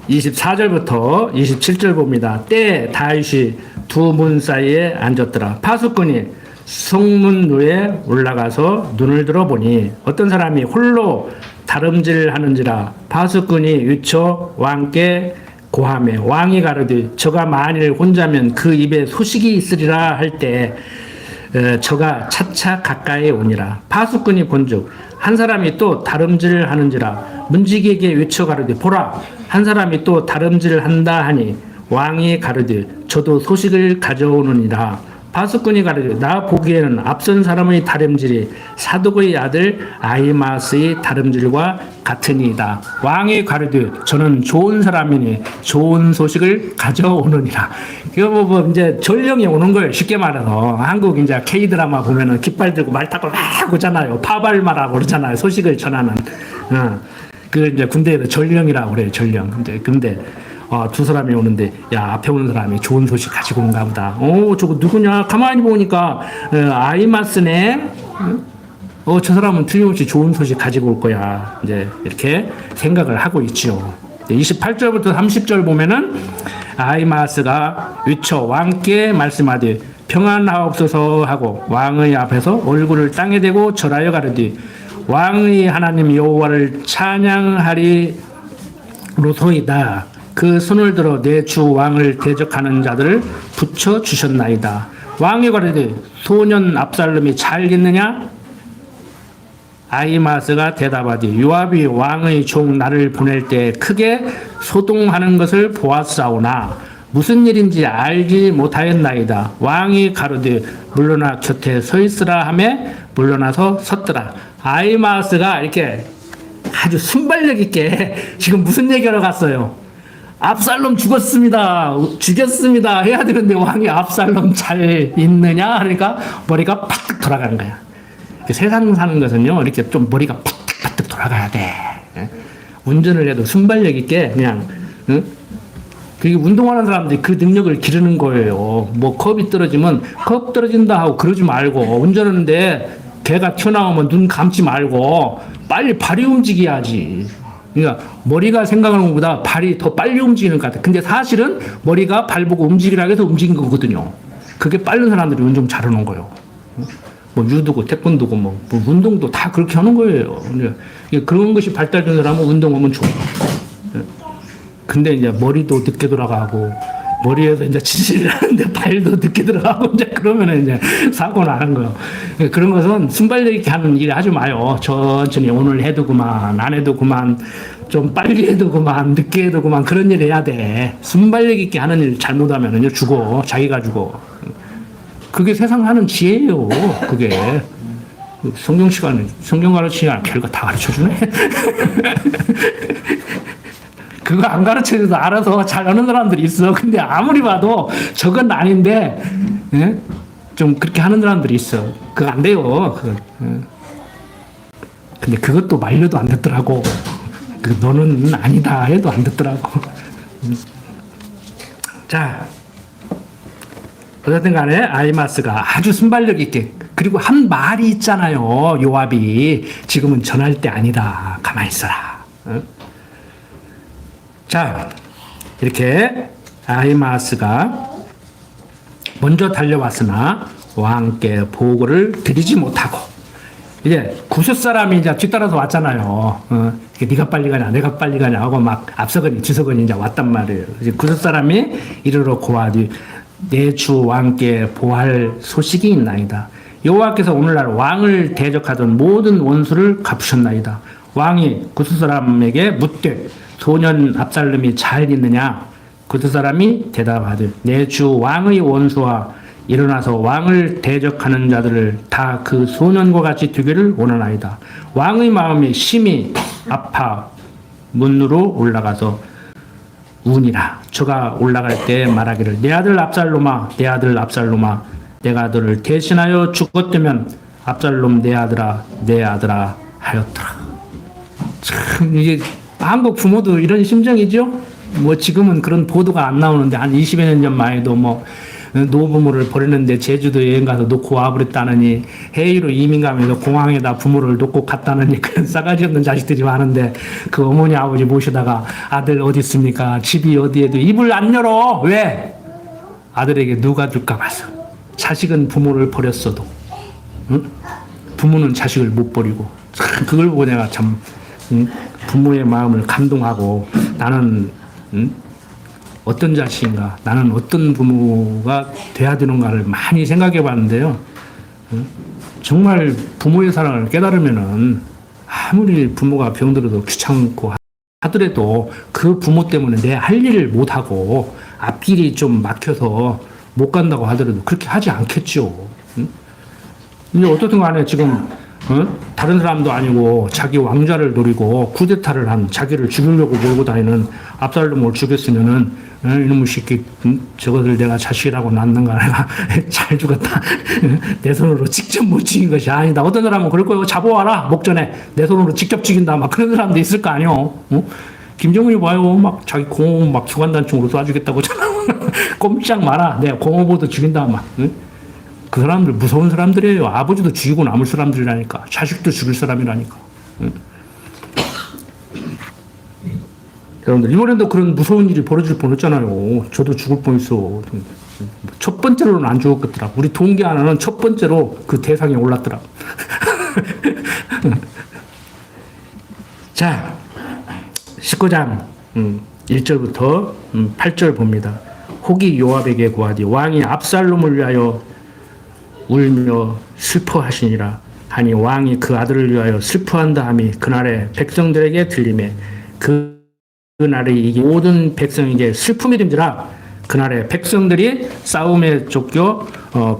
24절부터 27절 봅니다. 때 다윗이 두 문 사이에 앉았더라. 파수꾼이 성문루에 올라가서 눈을 들어보니 어떤 사람이 홀로 다름질하는지라. 파수꾼이 유초 왕께 고하매 왕이 가로되 저가 만일 혼자면 그 입에 소식이 있으리라 할 때 저가 차차 가까이 오니라. 파수꾼이 본즉 한 사람이 또 다름질하는지라. 문지기에게 유초 가로되 보라 한 사람이 또 다름질한다 하니 왕이 가로되 저도 소식을 가져오느니라. 파수꾼이 가로되 나 보기에는 앞선 사람의 다름질이 사독의 아들 아히마스의 다름질과 같으니이다. 왕이 가로되 저는 좋은 사람이니 좋은 소식을 가져오느니라. 이거 뭐 이제 전령이 오는 거예요. 쉽게 말해서 한국 이제 K 드라마 보면은 깃발 들고 말 타고 막 오잖아요. 파발마라고 그러잖아요. 소식을 전하는. 그 이제 군대에서 전령이라고 그래요. 전령. 근데 두 사람이 오는데 야 앞에 오는 사람이 좋은 소식 가지고 온가 보다. 저거 누구냐? 가만히 보니까 아이마스네. 저 사람은 틀림없이 좋은 소식 가지고 올 거야. 이제 이렇게 생각을 하고 있죠. 28절부터 30절 보면은 아이마스가 위쳐 왕께 말씀하되 평안하옵소서 하고 왕의 앞에서 얼굴을 땅에 대고 절하여 가르되 왕의 하나님 여호와를 찬양하리로소이다. 그 손을 들어 내 주 왕을 대적하는 자들을 붙여 주셨나이다. 왕이 가로되 소년 압살롬이 잘 있느냐? 아히마스가 대답하되 요압이 왕의 종 나를 보낼 때 크게 소동하는 것을 보았사오나 무슨 일인지 알지 못하였나이다. 왕이 가로되 물러나 곁에 서 있으라 하매 물러나서 섰더라. 아히마스가 이렇게 아주 순발력 있게 지금 무슨 얘기하러 갔어요? 압살롬 죽였습니다 해야 되는데 왕이 압살롬 잘 있느냐 하니까 머리가 팍 돌아가는 거야. 세상 사는 것은요 이렇게 좀 머리가 팍팍 돌아가야 돼. 운전을 해도 순발력 있게 그냥 그게 운동하는 사람들이 그 능력을 기르는 거예요. 뭐 컵이 떨어지면 컵 떨어진다 하고 그러지 말고 운전하는데 개가 튀어나오면 눈 감지 말고 빨리 발이 움직여야지. 그러니까 머리가 생각하는 것보다 발이 더 빨리 움직이는 것 같아. 근데 사실은 머리가 발 보고 움직이라고 해서 움직인 거거든요. 그게 빠른 사람들이 운동 잘하는 거예요. 뭐 유도고 태권도고 뭐 운동도 다 그렇게 하는 거예요. 그런 것이 발달된 사람은 운동하면 좋아. 근데 이제 머리도 늦게 돌아가고 머리에서 이제 지지를 하는데 발도 늦게 들어가고 이제 그러면은 이제 사고 나는 거예요. 그런 것은 순발력 있게 하는 일 하지 마요. 천천히 오늘 해도 그만, 안 해도 그만, 좀 빨리 해도 그만, 늦게 해도 그만 그런 일 해야 돼. 순발력 있게 하는 일 잘못하면은요 죽어, 자기가 죽어. 그게 세상 하는 지혜예요. 그게 성경 시간에 성경 가르치냐 별거 다 가르쳐 주네. 그거 안 가르쳐줘도 알아서 잘하는 사람들이 있어. 근데 아무리 봐도 저건 아닌데, 예? 좀 그렇게 하는 사람들이 있어. 그거 안 돼요. 그거. 근데 그것도 말려도 안 듣더라고. 너는 아니다 해도 안 듣더라고. 자, 어쨌든 간에 아히마스가 아주 순발력 있게, 그리고 한 말이 있잖아요. 요압이 지금은 전할 때 아니다. 가만히 있어라. 자, 이렇게 아히마스가 먼저 달려왔으나 왕께 보고를 드리지 못하고 이제 구스 사람이 이제 뒤따라서 왔잖아요. 네가 빨리 가냐, 내가 빨리 가냐 하고 막 앞서거니 뒤서거니 이제 왔단 말이에요. 이제 구스 사람이 이르러 고하되 내 주 왕께 보할 소식이 있나이다. 여호와께서 오늘날 왕을 대적하던 모든 원수를 갚으셨나이다. 왕이 그 두 사람에게 묻되 소년 압살롬이 잘 있느냐? 그 두 사람이 대답하되 내 주 왕의 원수와 일어나서 왕을 대적하는 자들을 다 그 소년과 같이 되기를 원하나이다. 왕의 마음이 심히 아파 문으로 올라가서 우니라. 저가 올라갈 때 말하기를 내 아들 압살롬아 내 아들 압살롬아 내가 너를 대신하여 죽었다면 압살롬 내 아들아 하였더라. 참 이게 한국 부모도 이런 심정이죠. 뭐 지금은 그런 보도가 안 나오는데 한 20여 년 전만 해도 뭐 노부모를 버리는데 제주도 여행 가서 놓고 와버렸다느니 해외로 이민 가면서 공항에다 부모를 놓고 갔다느니 그런 싸가지 없는 자식들이 많은데 그 어머니 아버지 모시다가 아들 어디 있습니까? 집이 어디에도 입을 안 열어. 왜? 아들에게 누가 줄까 봐서. 자식은 부모를 버렸어도 응? 부모는 자식을 못 버리고 그걸 보고 내가 참 부모의 마음을 감동하고 나는 어떤 자식인가, 나는 어떤 부모가 돼야 되는가를 많이 생각해 봤는데요. 정말 부모의 사랑을 깨달으면은 아무리 부모가 병들어도 귀찮고 하더라도 그 부모 때문에 내 할 일을 못하고 앞길이 좀 막혀서 못 간다고 하더라도 그렇게 하지 않겠죠. 근데 어떻든 간에 지금 다른 사람도 아니고 자기 왕좌를 노리고 쿠데타를 한 자기를 죽이려고 몰고 다니는 압살롬을 죽였으면은 이놈의 새끼 저것을 내가 자식이라고 낳는가 내가 잘 죽었다 내 손으로 직접 못 죽인 것이 아니다. 어떤 사람은 그럴 거예요. 잡아와라 목전에 내 손으로 직접 죽인다 막 그런 사람도 있을 거 아니요. 김정은이 봐요. 막 자기 공업 막 주간단총으로 쏴주겠다고 꼼짝 마라. 내가 공업으로도 죽인다 막. 그 사람들 무서운 사람들이에요. 아버지도 죽이고 남을 사람들이라니까. 자식도 죽일 사람이라니까. 여러분들 이번에도 그런 무서운 일이 벌어질 뻔했잖아요. 저도 죽을 뻔했어. 첫 번째로는 안 죽었더라. 우리 동기 하나는 첫 번째로 그 대상에 올랐더라. 자, 19장 1절부터 8절 봅니다. 혹이 요압에게 고하되 왕이 압살롬을 위하여 울며 슬퍼하시니라 하니 왕이 그 아들을 위하여 슬퍼한다 하니 그날에 백성들에게 들리매 그날에 이게 모든 백성에게 슬픔이 된지라. 그날에 백성들이 싸움에 쫓겨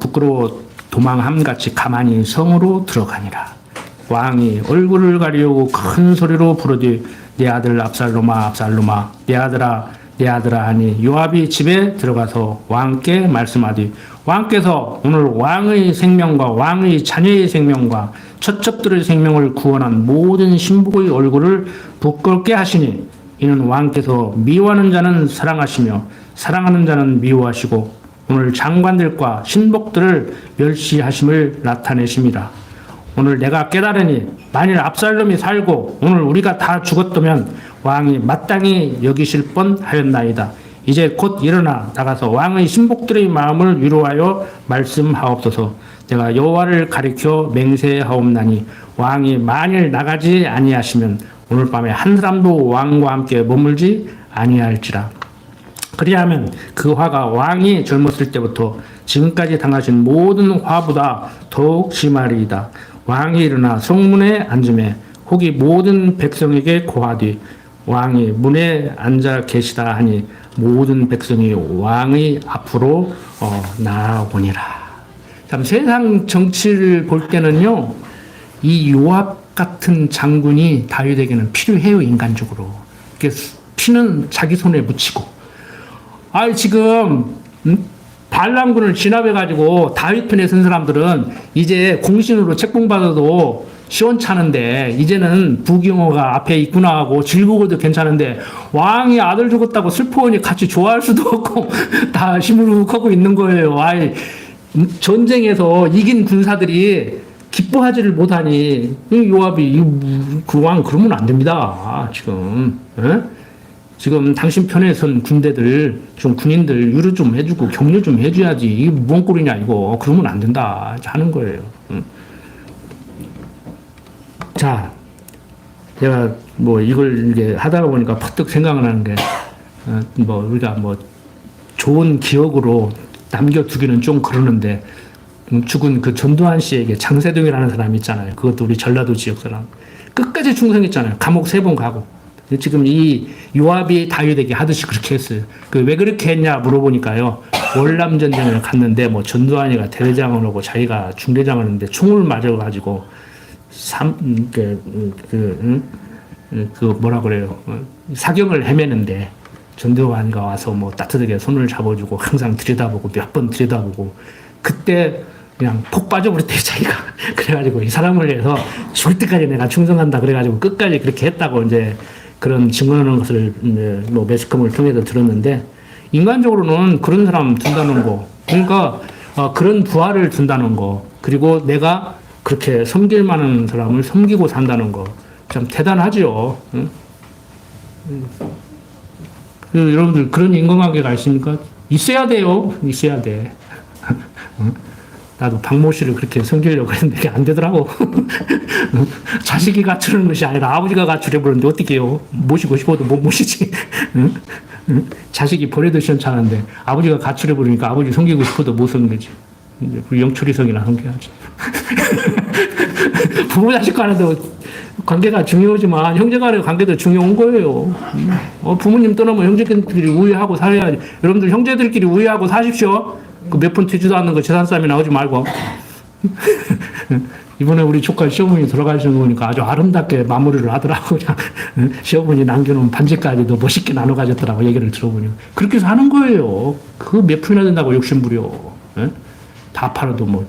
부끄러워 도망함같이 가만히 성으로 들어가니라. 왕이 얼굴을 가리우고 큰 소리로 부르되 내 아들 압살롬아 압살롬아 내 아들아 하니 요압이 집에 들어가서 왕께 말씀하되 왕께서 오늘 왕의 생명과 왕의 자녀의 생명과 처첩들의 생명을 구원한 모든 신복의 얼굴을 부끄럽게 하시니 이는 왕께서 미워하는 자는 사랑하시며 사랑하는 자는 미워하시고 오늘 장관들과 신복들을 멸시하심을 나타내심이라. 오늘 내가 깨달으니 만일 압살롬이 살고 오늘 우리가 다 죽었다면 왕이 마땅히 여기실 뻔하였나이다. 이제 곧 일어나 나가서 왕의 신복들의 마음을 위로하여 말씀하옵소서. 내가 여호와를 가리켜 맹세하옵나니 왕이 만일 나가지 아니하시면 오늘 밤에 한 사람도 왕과 함께 머물지 아니할지라. 그리하면 그 화가 왕이 젊었을 때부터 지금까지 당하신 모든 화보다 더욱 심하리이다. 왕이 일어나 성문에 앉음에 혹이 모든 백성에게 고하되 왕이 문에 앉아 계시다 하니 모든 백성이 왕의 앞으로 나아오니라. 참 세상 정치를 볼 때는요, 이 요압 같은 장군이 다윗에게는 필요해요. 인간적으로. 피는 자기 손에 묻히고 지금 반란군을 진압해가지고 다윗 편에 선 사람들은 이제 공신으로 책봉 받아도 시원찮은데 이제는 부경호가 앞에 있구나 하고 즐거워도 괜찮은데 왕이 아들 죽었다고 슬퍼하니 같이 좋아할 수도 없고 다 시무룩하고 있는 거예요. 전쟁에서 이긴 군사들이 기뻐하지를 못하니 요압이 그 왕 그러면 안 됩니다. 지금 지금 당신 편에 선 군대들 좀 군인들 유로 좀 해주고 격려 좀 해줘야지. 이게 뭔 꼴이냐 이거. 그러면 안 된다 하는 거예요. 자, 제가 뭐 이걸 이게 하다가 보니까 퍼뜩 생각나는 게, 우리가 좋은 기억으로 남겨두기는 좀 그러는데, 죽은 그 전두환 씨에게 장세동이라는 사람이 있잖아요. 그것도 우리 전라도 지역 사람. 끝까지 충성했잖아요. 감옥 3번 가고. 지금 이 요압이 다윗에게 하듯이 그렇게 했어요. 그 왜 그렇게 했냐 물어보니까요. 월남 전쟁을 갔는데 뭐 전두환이가 대대장을 하고 자기가 중대장을 했는데 총을 맞아가지고 그 뭐라 그래요. 사경을 헤매는데 전두환이가 와서 뭐 따뜻하게 손을 잡아주고 항상 들여다보고 몇 번 들여다보고 그때 그냥 폭 빠져버렸대요, 자기가. 그래가지고 이 사람을 위해서 죽을 때까지 내가 충성한다. 그래가지고 끝까지 그렇게 했다고 이제 그런 증언하는 것을 뭐 매스컴을 통해서 들었는데 인간적으로는 그런 사람 둔다는 거. 그러니까 그런 부하를 둔다는 거. 그리고 내가 그렇게 섬길 만한 사람을 섬기고 산다는 거. 참 대단하죠. 응? 여러분들 그런 인간관계가 있습니까? 있어야 돼요. 있어야 돼. 나도 박모 씨를 그렇게 섬기려고 했는데 그게 안 되더라고. 자식이 갖추는 것이 아니라 아버지가 갖추려 그러는데 어떻게 해요? 모시고 싶어도 못 모시지. 자식이 버려도 시원찮은데 아버지가 갖추려 그러니까 아버지 섬기고 싶어도 못 섬기지. 우리 영철이성이나 섬겨야지. 부모 자식 간에도 관계가 중요하지만 형제 간의 관계도 중요한 거예요. 부모님 떠나면 형제들끼리 우애하고 살아야지. 여러분들 형제들끼리 우애하고 사십시오. 그 몇 푼 튀지도 않는 거 재산 싸움이 나오지 말고. 이번에 우리 조카 시어머니 돌아가시는 거니까 아주 아름답게 마무리를 하더라고. 그냥 시어머니 남겨놓은 반지까지도 멋있게 나눠 가졌더라고. 얘기를 들어보니. 그렇게 해서 하는 거예요. 그 몇 푼이나 된다고 욕심부려. 다 팔아도 뭐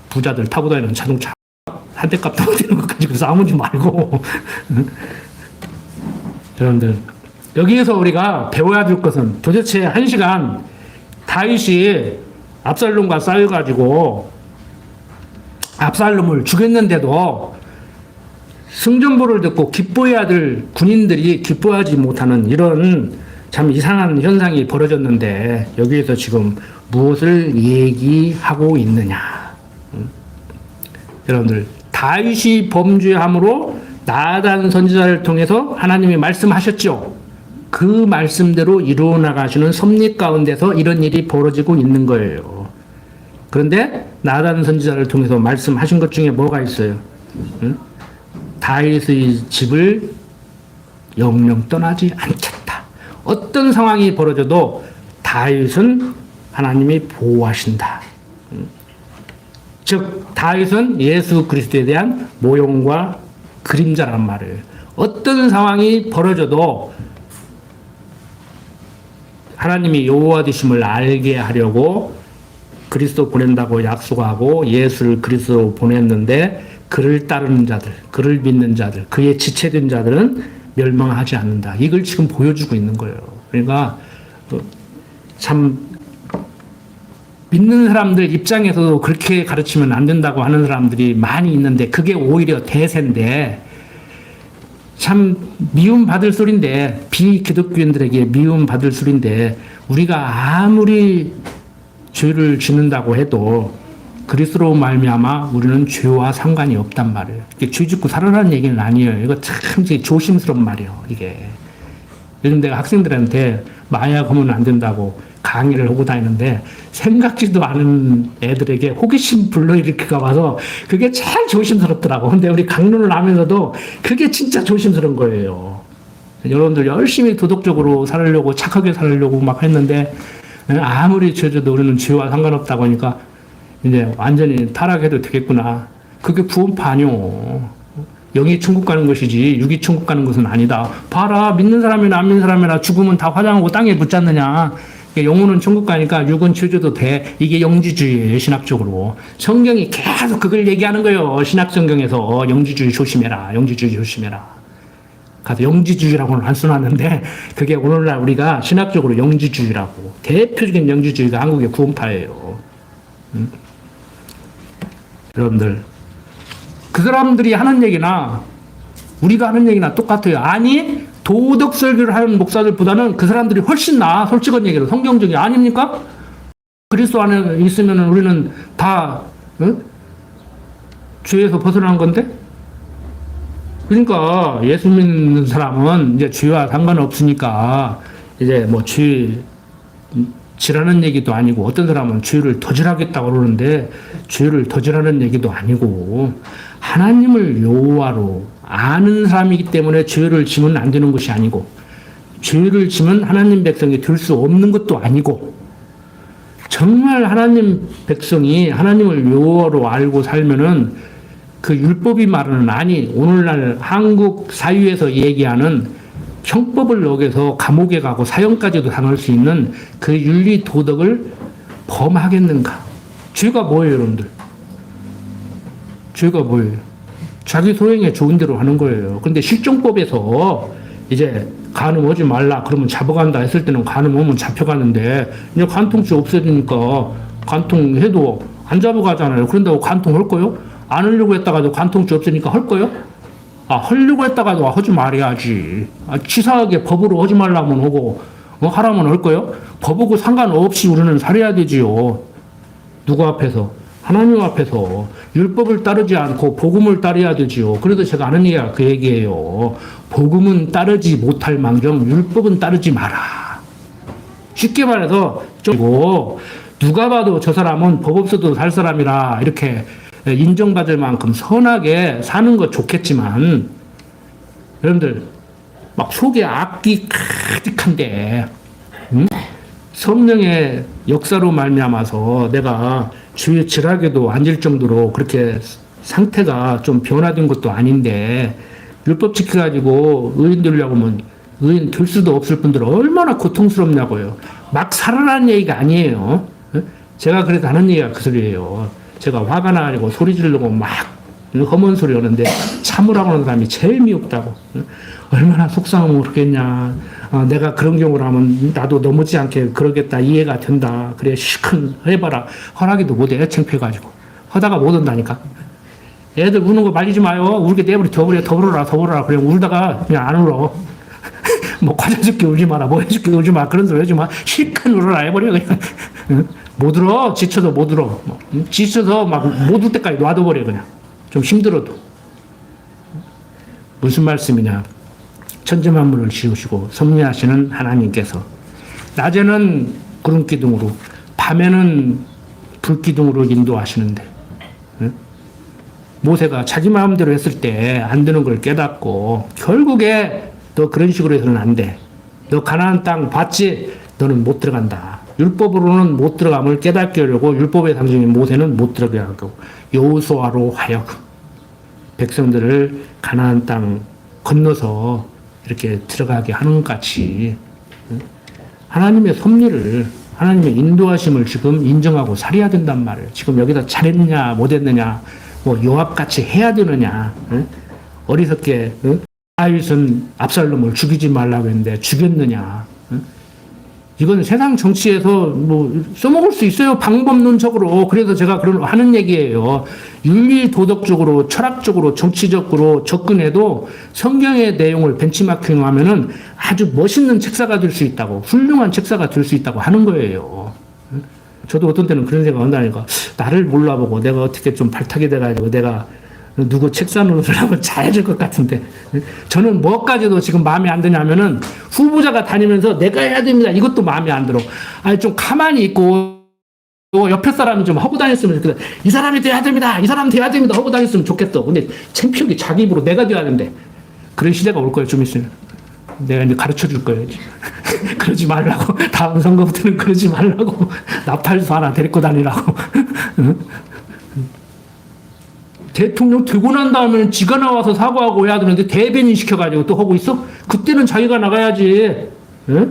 부자들 타고 다니는 자동차 한 대 값도 못 되는 것 가지고 싸우지 말고. 여러분들 여기에서 우리가 배워야 될 것은 도대체 1시간 다윗이 압살롬과 싸워가지고 압살롬을 죽였는데도 승전보를 듣고 기뻐해야 될 군인들이 기뻐하지 못하는 이런 참 이상한 현상이 벌어졌는데 여기에서 지금 무엇을 얘기하고 있느냐. 여러분들 다윗이 범죄함으로 나단 선지자를 통해서 하나님이 말씀하셨죠. 그 말씀대로 이루어 나가시는 섭리 가운데서 이런 일이 벌어지고 있는 거예요. 그런데 나단 선지자를 통해서 말씀하신 것 중에 뭐가 있어요? 다윗의 집을 영영 떠나지 않겠다. 어떤 상황이 벌어져도 다윗은 하나님이 보호하신다. 즉 다윗은 예수 그리스도에 대한 모형과 그림자란 말이에요. 어떤 상황이 벌어져도 하나님이 여호와 되심을 알게 하려고 그리스도 보낸다고 약속하고 예수를 그리스도로 보냈는데 그를 따르는 자들, 그를 믿는 자들, 그의 지체된 자들은 멸망하지 않는다. 이걸 지금 보여주고 있는 거예요. 그러니까 참 믿는 사람들 입장에서도 그렇게 가르치면 안 된다고 하는 사람들이 많이 있는데 그게 오히려 대세인데 참 미움받을 소린데 비기독교인들에게 미움받을 소린데 우리가 아무리 죄를 짓는다고 해도 그리스도로 말미암아 우리는 죄와 상관이 없단 말이에요. 이게 죄 짓고 살아라는 얘기는 아니에요. 이거 참 조심스러운 말이에요. 이게 요즘 내가 학생들한테 마약 하면 안 된다고 강의를 하고 다니는데 생각지도 않은 애들에게 호기심 불러일으키가 와서 그게 참 조심스럽더라고. 근데 우리 강론을 하면서도 그게 진짜 조심스러운 거예요. 여러분들 열심히 도덕적으로 살려고 착하게 살려고 막 했는데 아무리 죄져도 우리는 죄와 상관없다고 하니까 이제 완전히 타락해도 되겠구나. 그게 구원파 아니오. 영이 천국 가는 것이지 육이 천국 가는 것은 아니다. 봐라 믿는 사람이나 안 믿는 사람이나 죽으면 다 화장하고 땅에 붙잡느냐. 영혼은 천국 가니까 육은 죄져도 돼. 이게 영지주의예요. 신학적으로. 성경이 계속 그걸 얘기하는 거예요. 신학성경에서 영지주의 조심해라. 영지주의 조심해라. 가서 영지주의라고는 안 써놨는데 그게 오늘날 우리가 신학적으로 영지주의라고. 대표적인 영지주의가 한국의 구원파예요. 여러분들 그 사람들이 하는 얘기나 우리가 하는 얘기나 똑같아요. 아니 도덕 설교를 하는 목사들보다는 그 사람들이 훨씬 나아. 솔직한 얘기로 성경적이 아닙니까? 그리스도 안에 있으면 우리는 다 죄에서 벗어난 건데? 그러니까 예수 믿는 사람은 이제 죄와 상관없으니까 이제 뭐 죄 지라는 얘기도 아니고 어떤 사람은 죄를 저질하겠다고 그러는데 죄를 저질하는 얘기도 아니고 하나님을 여호와로 아는 사람이기 때문에 죄를 지면 안 되는 것이 아니고 죄를 지면 하나님 백성이 될 수 없는 것도 아니고 정말 하나님 백성이 하나님을 여호와로 알고 살면은 그 율법이 말하는 아니 오늘날 한국 사회에서 얘기하는 형법을 어겨서 감옥에 가고 사형까지도 당할 수 있는 그 윤리 도덕을 범하겠는가? 죄가 뭐예요, 여러분들? 죄가 뭐예요? 자기 소행에 좋은 대로 하는 거예요. 근데 실정법에서 이제 간음 오지 말라 그러면 잡아간다 했을 때는 간음 오면 잡혀가는데 이제 간통죄 없어지니까 간통해도 안 잡아가잖아요. 그런다고 간통할 거요? 안 하려고 했다가도 간통죄 없으니까 할 거요? 하려고 했다가도 하지 말아야지. 치사하게 법으로 하지 말라면 하고, 하라면 할 거요? 법하고 상관없이 우리는 살아야 되지요. 누구 앞에서? 하나님 앞에서. 율법을 따르지 않고 복음을 따르야 되지요. 그래도 제가 아는 얘기가 그 얘기예요. 복음은 따르지 못할 망정, 율법은 따르지 마라. 쉽게 말해서, 누가 봐도 저 사람은 법 없어도 살 사람이라, 이렇게 인정받을 만큼 선하게 사는 것 좋겠지만 여러분들 막 속에 악기 가득한데 성령의 역사로 말미암아서 내가 주위에 질하게도 앉을 정도로 그렇게 상태가 좀 변화된 것도 아닌데 율법 지켜가지고 의인 되려고 하면 의인 될 수도 없을 분들 얼마나 고통스럽냐고요. 막 살아라는 얘기가 아니에요. 제가 그래도 하는 얘기가 그 소리예요. 제가 화가 나가지고 소리 지르고 막 험한 소리 하는데 참으라고 하는 사람이 제일 미흡다고. 얼마나 속상하면 그러겠냐. 내가 그런 경우를 하면 나도 넘어지지 않게 그러겠다. 이해가 된다. 그래 시큰 해봐라. 허락이도 못해. 창피해가지고. 하다가 못 온다니까. 애들 우는 거 말리지 마요. 울게 내버려 더불어라. 그래 울다가 그냥 안 울어. 뭐 과자 줄게 울지 마라. 뭐 해줄게 울지 마. 그런 소리 하지 마. 실컷 울어라 해버려 그냥. 못 울어. 지쳐서 못 울어. 지쳐서 막 못 울 때까지 놔둬버려 그냥. 좀 힘들어도. 무슨 말씀이냐. 천지만물을 지으시고 섭리하시는 하나님께서 낮에는 구름 기둥으로 밤에는 불 기둥으로 인도하시는데 모세가 자기 마음대로 했을 때 안 되는 걸 깨닫고 결국에 너 그런 식으로 해서는 안 돼. 너 가나안 땅 봤지? 너는 못 들어간다. 율법으로는 못 들어감을 깨닫게 하려고 율법의 상징인 모세는 못 들어가게 하고 여호수아로 하여금 백성들을 가나안 땅 건너서 이렇게 들어가게 하는 것 같이 하나님의 섭리를 하나님의 인도하심을 지금 인정하고 살아야 된단 말이에요. 지금 여기다 잘했느냐 못했느냐 뭐 요압같이 해야 되느냐 어리석게 다윗은 압살롬을 죽이지 말라고 했는데 죽였느냐 이건 세상 정치에서 뭐 써먹을 수 있어요. 방법론적으로. 그래서 제가 하는 얘기예요. 윤리 도덕적으로, 철학적으로, 정치적으로 접근해도 성경의 내용을 벤치마킹하면은 아주 멋있는 책사가 될 수 있다고, 훌륭한 책사가 될 수 있다고 하는 거예요. 저도 어떤 때는 그런 생각 한다니까. 나를 몰라보고 내가 어떻게 좀 발탁이 돼가지고 내가 누구 책사 노릇을 하면 잘해줄 것 같은데 저는 뭐까지도 지금 마음에 안 드냐면은 후보자가 다니면서 내가 해야 됩니다 이것도 마음에 안 들어. 아니 좀 가만히 있고 옆에 사람이 좀 하고 다녔으면 좋겠다. 이 사람이 돼야 됩니다 이 사람 돼야 됩니다 하고 다녔으면 좋겠어. 근데 창피하게 자기 입으로 내가 돼야 되는데 그런 시대가 올 거예요. 좀 있으면 내가 이제 가르쳐 줄 거예요. 그러지 말라고. 다음 선거부터는 그러지 말라고. 나팔수 하나 데리고 다니라고. 대통령 되고 난 다음에는 지가 나와서 사과하고 해야 되는데 대변인 시켜가지고 또 하고 있어? 그때는 자기가 나가야지. 에?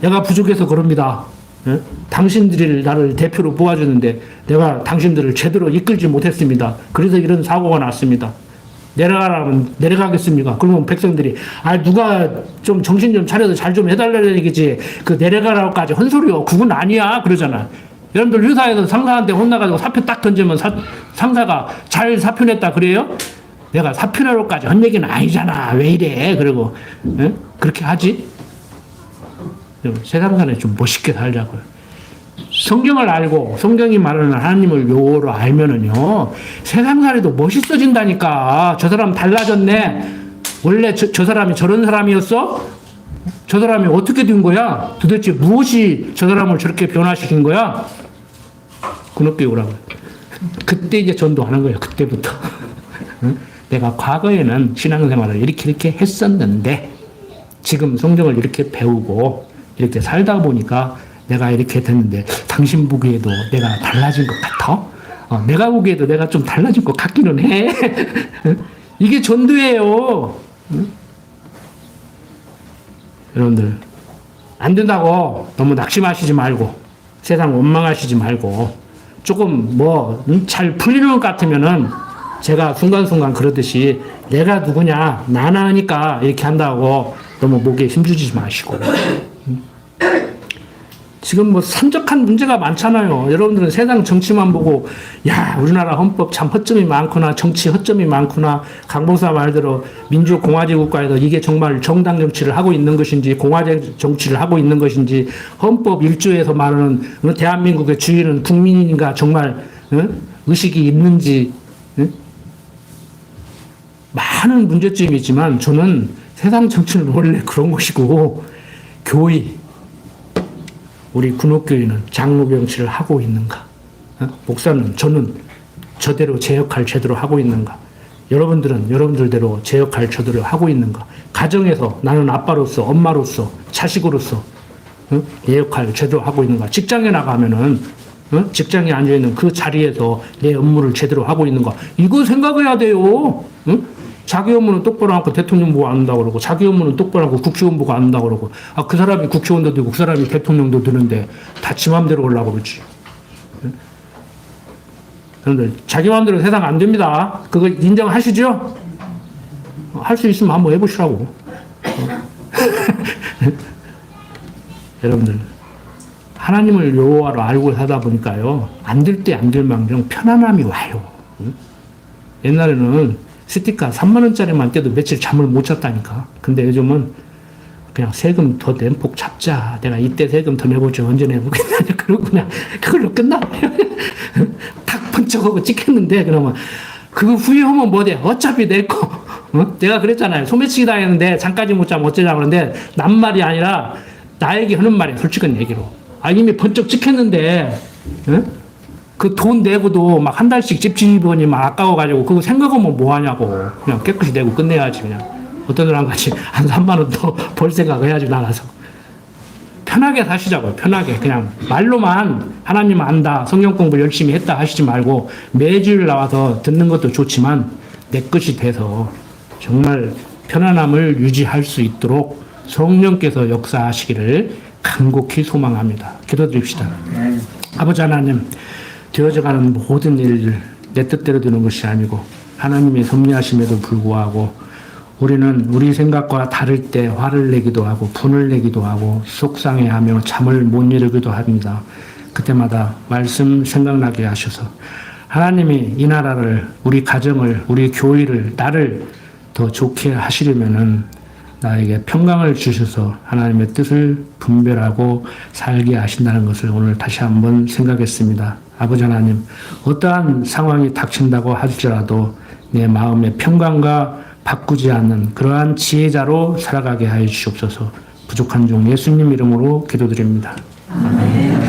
내가 부족해서 그럽니다. 에? 당신들이 나를 대표로 뽑아주는데 내가 당신들을 제대로 이끌지 못했습니다. 그래서 이런 사고가 났습니다. 내려가라면 내려가겠습니까? 그러면 백성들이 누가 좀 정신 좀 차려서 잘 좀 해달라는 얘기지 그 내려가라고까지 헛소리요. 그건 아니야 그러잖아. 여러분들 회사에서 상사한테 혼나가지고 사표 딱 던지면 상사가 잘 사표냈다 그래요? 내가 사표내로까지 한 얘기는 아니잖아. 왜 이래? 그리고 에? 그렇게 하지? 세상산에 좀 멋있게 살자고요. 성경을 알고 성경이 말하는 하나님을 요로 알면은요 세상살이도 멋있어진다니까. 저 사람 달라졌네. 원래 저 사람이 저런 사람이었어? 저 사람이 어떻게 된 거야? 도대체 무엇이 저 사람을 저렇게 변화시킨 거야? 군옥교육이라고요. 그때 이제 전도하는 거예요. 그때부터. 응? 내가 과거에는 신앙생활을 이렇게 했었는데 지금 성경을 이렇게 배우고 이렇게 살다 보니까 내가 이렇게 됐는데 당신 보기에도 내가 달라진 것 같아? 내가 보기에도 내가 좀 달라진 것 같기는 해. 이게 전도예요. 응? 여러분들 안 된다고 너무 낙심하시지 말고 세상 원망하시지 말고 조금 뭐 잘 풀리는 것 같으면은 제가 순간순간 그러듯이 내가 누구냐 나나니까 이렇게 한다고 너무 목에 힘주지 마시고 지금 뭐 산적한 문제가 많잖아요. 여러분들은 세상 정치만 보고 야 우리나라 헌법 참 허점이 많구나 정치 허점이 많구나 강봉사 말대로 민주공화제 국가에서 이게 정말 정당 정치를 하고 있는 것인지 공화제 정치를 하고 있는 것인지 헌법 1조에서 말하는 대한민국의 주인은 국민인가 정말 의식이 있는지 많은 문제점이 있지만 저는 세상 정치는 원래 그런 것이고 교회 우리 군옥교회는 장로교 정치를 하고 있는가? 목사는 저는 저대로 제 역할 제대로 하고 있는가? 여러분들은 여러분들대로 제 역할 저대로 하고 있는가? 가정에서 나는 아빠로서 엄마로서 자식으로서 내 역할 제대로 하고 있는가? 직장에 나가면은 직장에 앉아있는 그 자리에서 내 업무를 제대로 하고 있는가? 이거 생각해야 돼요. 자기 업무는 똑바로 하고 대통령 보고 안 한다고 그러고 자기 업무는 똑바로 하고 국회의원 보고 안 한다고 그러고 그 사람이 국회의원도 되고 그 사람이 대통령도 되는데 다 지 맘대로 하려고 그러지. 여러분들 자기 맘대로 세상 안 됩니다. 그거 인정하시죠? 할 수 있으면 한번 해보시라고. 여러분들 하나님을 여호와로 알고 사다 보니까요 안 될 때 안 될 망정 편안함이 와요. 옛날에는 스티커 3만 원짜리만 떼도 며칠 잠을 못 잤다니까. 근데 요즘은 그냥 세금 더 낸폭 잡자. 내가 이때 세금 더 내보죠. 언제 내보겠냐. 그러고 그냥 그걸로 끝나. 탁 번쩍하고 찍혔는데 그러면 그 후회하면 뭐 돼? 어차피 내 거. 내가 그랬잖아요. 소매치기 당했는데 잠까지 못 자면 어쩌자 그러는데 남 말이 아니라 나에게 하는 말이야. 솔직한 얘기로. 이미 번쩍 찍혔는데 그 돈 내고도 막 한 달씩 집주인이 막 아까워가지고 그거 생각하면 뭐하냐고. 그냥 깨끗이 내고 끝내야지 그냥. 어떤 사람 같이 한 3만 원 더 벌 생각 해야지 나가서. 편하게 사시자고요. 편하게. 그냥 말로만 하나님 안다. 성경 공부 열심히 했다 하시지 말고 매주일 나와서 듣는 것도 좋지만 내 것이 돼서 정말 편안함을 유지할 수 있도록 성령께서 역사하시기를 간곡히 소망합니다. 기도드립시다. 아버지 하나님 되어져가는 모든 일들 내 뜻대로 되는 것이 아니고 하나님의 섭리하심에도 불구하고 우리는 우리 생각과 다를 때 화를 내기도 하고 분을 내기도 하고 속상해하며 잠을 못 이루기도 합니다. 그때마다 말씀 생각나게 하셔서 하나님이 이 나라를 우리 가정을 우리 교회를 나를 더 좋게 하시려면은 나에게 평강을 주셔서 하나님의 뜻을 분별하고 살게 하신다는 것을 오늘 다시 한번 생각했습니다. 아버지 하나님, 어떠한 상황이 닥친다고 할지라도 내 마음의 평강과 바꾸지 않는 그러한 지혜자로 살아가게 하여 주시옵소서. 부족한 종 예수님 이름으로 기도드립니다. 아멘.